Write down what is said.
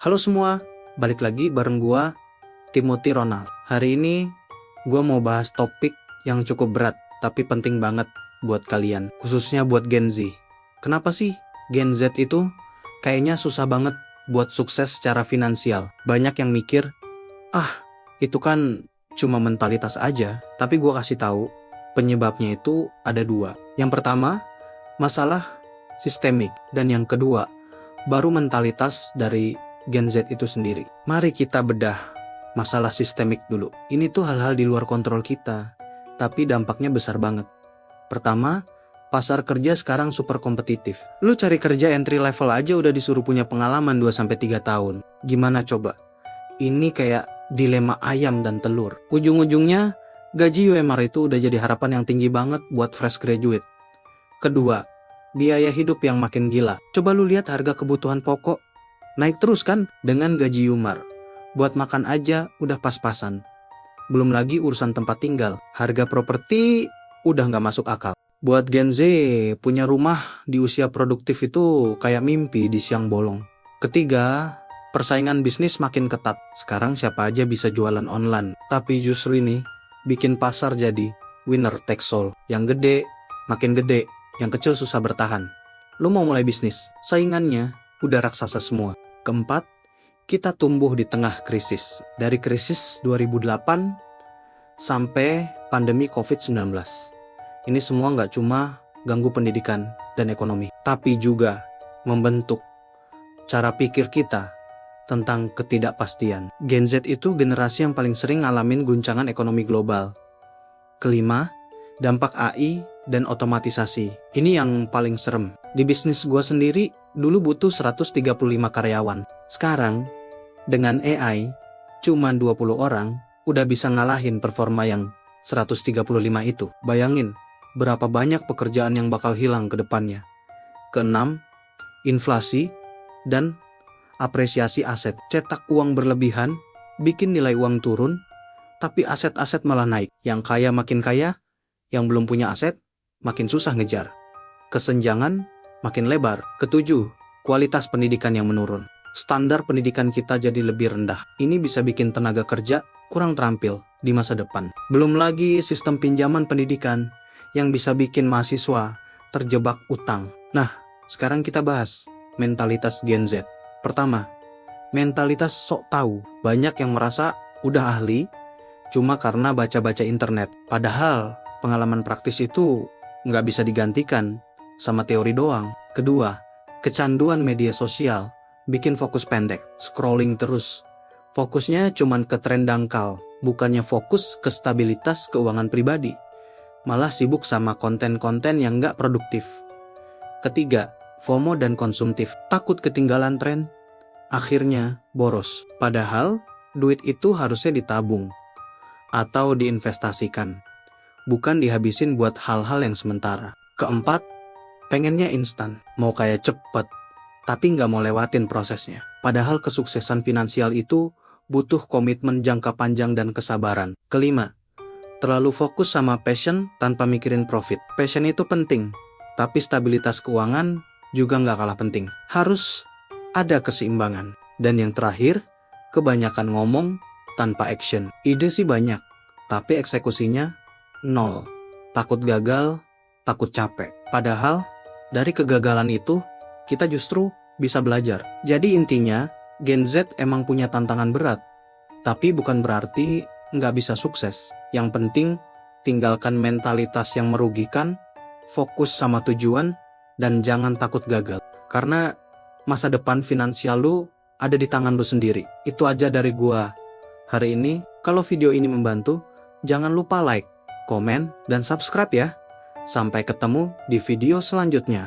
Halo semua, balik lagi bareng gua, Timothy Ronald. Hari ini gua mau bahas topik yang cukup berat, tapi penting banget buat kalian, khususnya buat Gen Z. Kenapa sih Gen Z itu kayaknya susah banget buat sukses secara finansial? Banyak yang mikir, itu kan cuma mentalitas aja. Tapi gua kasih tahu, penyebabnya itu ada dua. Yang pertama, masalah sistemik, dan yang kedua, baru mentalitas dari Gen Z itu sendiri. Mari kita bedah masalah sistemik dulu. Ini tuh hal-hal di luar kontrol kita, tapi dampaknya besar banget. Pertama, pasar kerja sekarang super kompetitif. Lu cari kerja entry level aja udah disuruh punya pengalaman 2-3 tahun. Gimana coba? Ini kayak dilema ayam dan telur. Ujung-ujungnya, gaji UMR itu udah jadi harapan yang tinggi banget buat fresh graduate. Kedua, biaya hidup yang makin gila. Coba lu lihat harga kebutuhan pokok naik terus kan dengan gaji UMR. Buat makan aja udah pas-pasan. Belum lagi urusan tempat tinggal. Harga properti udah nggak masuk akal. Buat Gen Z, punya rumah di usia produktif itu kayak mimpi di siang bolong. Ketiga, persaingan bisnis makin ketat. Sekarang siapa aja bisa jualan online. Tapi justru ini bikin pasar jadi winner takes all. Yang gede makin gede, yang kecil susah bertahan. Lu mau mulai bisnis, saingannya udah raksasa semua. Keempat, kita tumbuh di tengah krisis. Dari krisis 2008 sampai pandemi COVID-19. Ini semua nggak cuma ganggu pendidikan dan ekonomi, tapi juga membentuk cara pikir kita tentang ketidakpastian. Gen Z itu generasi yang paling sering ngalamin guncangan ekonomi global. Kelima, dampak AI dan otomatisasi. Ini yang paling serem. Di bisnis gua sendiri, dulu butuh 135 karyawan. Sekarang, dengan AI, cuma 20 orang, udah bisa ngalahin performa yang 135 itu. Bayangin, berapa banyak pekerjaan yang bakal hilang ke depannya. Keenam, inflasi dan apresiasi aset. Cetak uang berlebihan, bikin nilai uang turun, tapi aset-aset malah naik. Yang kaya makin kaya, yang belum punya aset, makin susah ngejar. Kesenjangan makin lebar. Ketujuh, kualitas pendidikan yang menurun. Standar pendidikan kita jadi lebih rendah. Ini bisa bikin tenaga kerja kurang terampil di masa depan. Belum lagi sistem pinjaman pendidikan yang bisa bikin mahasiswa terjebak utang. Nah, sekarang kita bahas mentalitas Gen Z. Pertama, mentalitas sok tahu. Banyak yang merasa udah ahli cuma karena baca-baca internet. Padahal pengalaman praktis itu nggak bisa digantikan sama teori doang. Kedua, kecanduan media sosial bikin fokus pendek, scrolling terus. Fokusnya cuman ke tren dangkal, bukannya fokus ke stabilitas keuangan pribadi. Malah sibuk sama konten-konten yang nggak produktif. Ketiga, FOMO dan konsumtif, takut ketinggalan tren, akhirnya boros. Padahal duit itu harusnya ditabung atau diinvestasikan, bukan dihabisin buat hal-hal yang sementara. Keempat, pengennya instan, mau kayak cepet, tapi nggak mau lewatin prosesnya. Padahal kesuksesan finansial itu butuh komitmen jangka panjang dan kesabaran. Kelima, terlalu fokus sama passion tanpa mikirin profit. Passion itu penting, tapi stabilitas keuangan juga nggak kalah penting. Harus ada keseimbangan. Dan yang terakhir, kebanyakan ngomong tanpa action. Ide sih banyak, tapi eksekusinya nol. Takut gagal, takut capek. Padahal dari kegagalan itu kita justru bisa belajar. Jadi intinya, Gen Z emang punya tantangan berat, tapi bukan berarti nggak bisa sukses. Yang penting, tinggalkan mentalitas yang merugikan, fokus sama tujuan, dan jangan takut gagal. Karena masa depan finansial lu ada di tangan lu sendiri. Itu aja dari gua hari ini. Kalau video ini membantu, jangan lupa like, komen, dan subscribe ya. Sampai ketemu di video selanjutnya.